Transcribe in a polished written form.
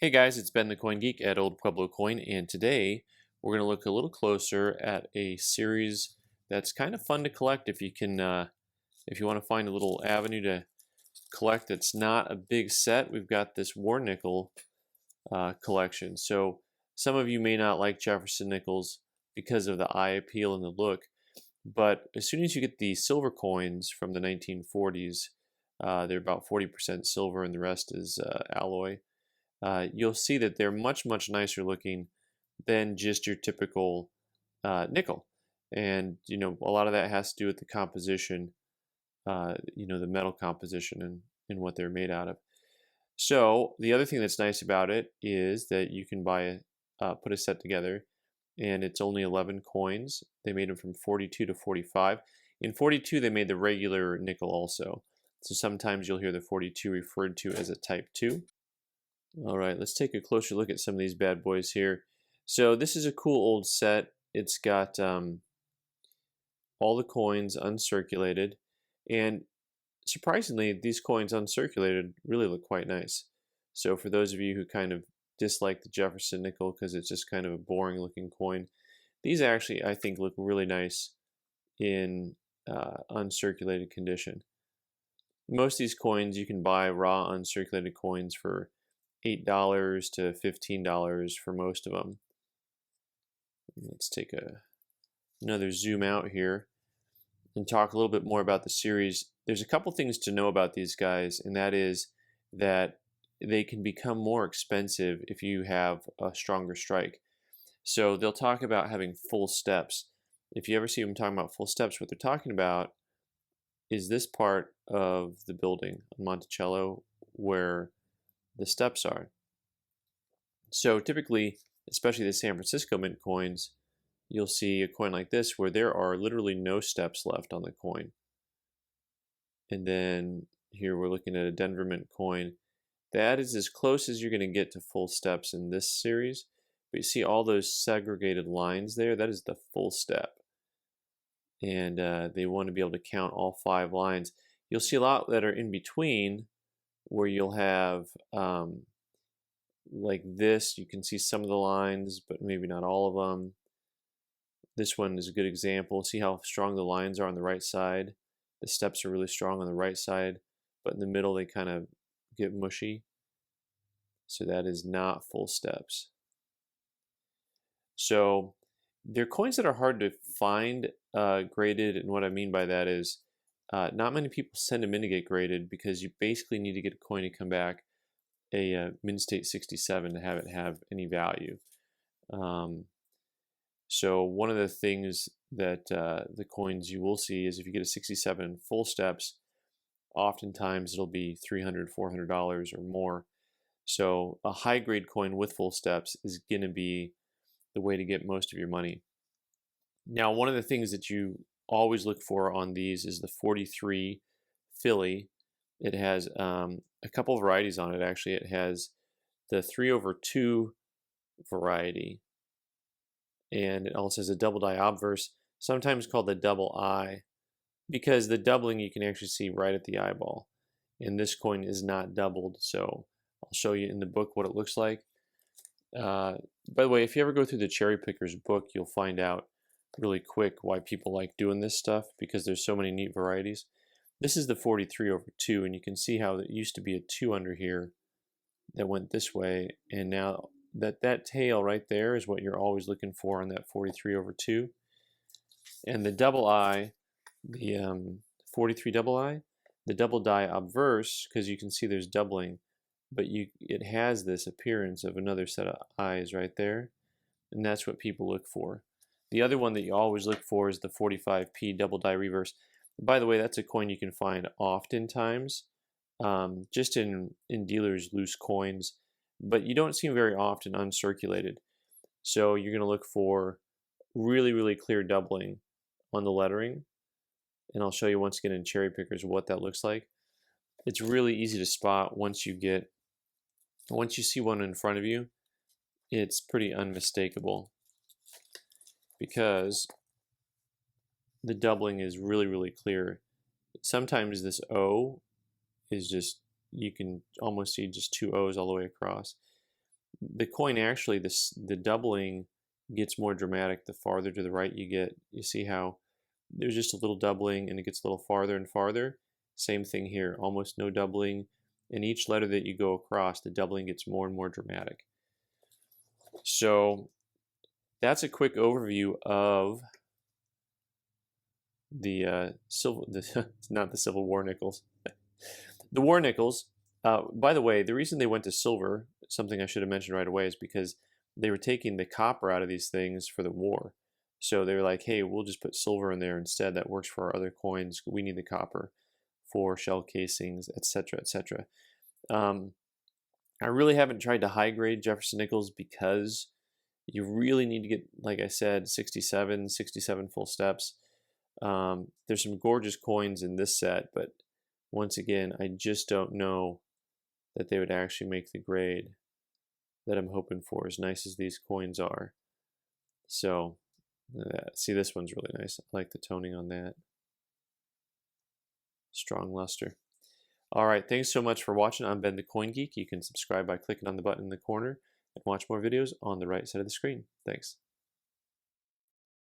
Hey guys, it's Ben the Coin Geek at Old Pueblo Coin, and today we're going to look a little closer at a series that's kind of fun to collect if you can, if you want to find a little avenue to collect that's not a big set. We've got this war nickel collection. So some of you may not like Jefferson Nickels because of the eye appeal and the look, but as soon as you get the silver coins from the 1940s, they're about 40% silver and the rest is alloy. You'll see that they're much nicer looking than just your typical nickel. And a lot of that has to do with the composition, the metal composition and what they're made out of. So the other thing that's nice about it is that you can put a set together, and it's only 11 coins. They made them from 42 to 45. In 42, they made the regular nickel also. So sometimes you'll hear the 42 referred to as a type 2. All right, let's take a closer look at some of these bad boys here. So this is a cool old set. It's got all the coins uncirculated, and surprisingly, these coins uncirculated really look quite nice. So for those of you who kind of dislike the Jefferson nickel because it's just kind of a boring looking coin, these actually, I think, look really nice in uncirculated condition. Most of these coins you can buy raw uncirculated coins for $8 to $15 for most of them. Let's take another zoom out here and talk a little bit more about the series. There's a couple things to know about these guys, and that is that they can become more expensive if you have a stronger strike. So they'll talk about having full steps. If you ever see them talking about full steps, what they're talking about is this part of the building on Monticello where the steps are. So typically, especially the San Francisco mint coins, you'll see a coin like this where there are literally no steps left on the coin. And then here we're looking at a Denver mint coin. That is as close as you're going to get to full steps in this series. But you see all those segregated lines there? That is the full step. And they want to be able to count all 5 lines. You'll see a lot that are in between where you'll have like this. You can see some of the lines, but maybe not all of them. This one is a good example. See how strong the lines are on the right side? The steps are really strong on the right side, but in the middle they kind of get mushy. So that is not full steps. So they're coins that are hard to find graded, and what I mean by that is not many people send them in to get graded because you basically need to get a coin to come back a mint state 67 to have it have any value. So one of the things that the coins you will see is if you get a 67 full steps, oftentimes it'll be $300, $400 or more. So a high grade coin with full steps is going to be the way to get most of your money. Now, one of the things that you always look for on these is the 43 Philly. It has a couple of varieties on it, actually. It has the 3/2 variety, and it also has a double die obverse, sometimes called the double eye, because the doubling you can actually see right at the eyeball. And this coin is not doubled, so I'll show you in the book what it looks like. By the way, if you ever go through the Cherry Pickers book, you'll find out really quick why people like doing this stuff, because there's so many neat varieties. This is the 43/2, and you can see how it used to be a 2 under here that went this way, and now that tail right there is what you're always looking for on that 43/2. And the double eye, the 43 double eye, the double die obverse, because you can see there's doubling, but it has this appearance of another set of eyes right there, and that's what people look for. The other one that you always look for is the 45p double die reverse. By the way, that's a coin you can find oftentimes, just in dealers' loose coins, but you don't see them very often uncirculated. So you're going to look for really clear doubling on the lettering, and I'll show you once again in Cherry Pickers what that looks like. It's really easy to spot once you see one in front of you. It's pretty unmistakable because the doubling is really clear. Sometimes this O is just, you can almost see just 2 O's all the way across. the coin actually, the doubling gets more dramatic the farther to the right you get. You see how there's just a little doubling and it gets a little farther and farther. Same thing here, almost no doubling. And each letter that you go across, the doubling gets more and more dramatic. So that's a quick overview of the not the Civil War nickels, the war nickels. By the way, the reason they went to silver, something I should have mentioned right away, is because they were taking the copper out of these things for the war. So they were like, hey, we'll just put silver in there instead. That works for our other coins. We need the copper for shell casings, etc., etc. I really haven't tried to high grade Jefferson Nickels because you really need to get, like I said, 67 full steps. There's some gorgeous coins in this set, but once again, I just don't know that they would actually make the grade that I'm hoping for, as nice as these coins are. So, see, this one's really nice. I like the toning on that. Strong luster. All right, thanks so much for watching. I'm Ben the Coin Geek. You can subscribe by clicking on the button in the corner and watch more videos on the right side of the screen. Thanks.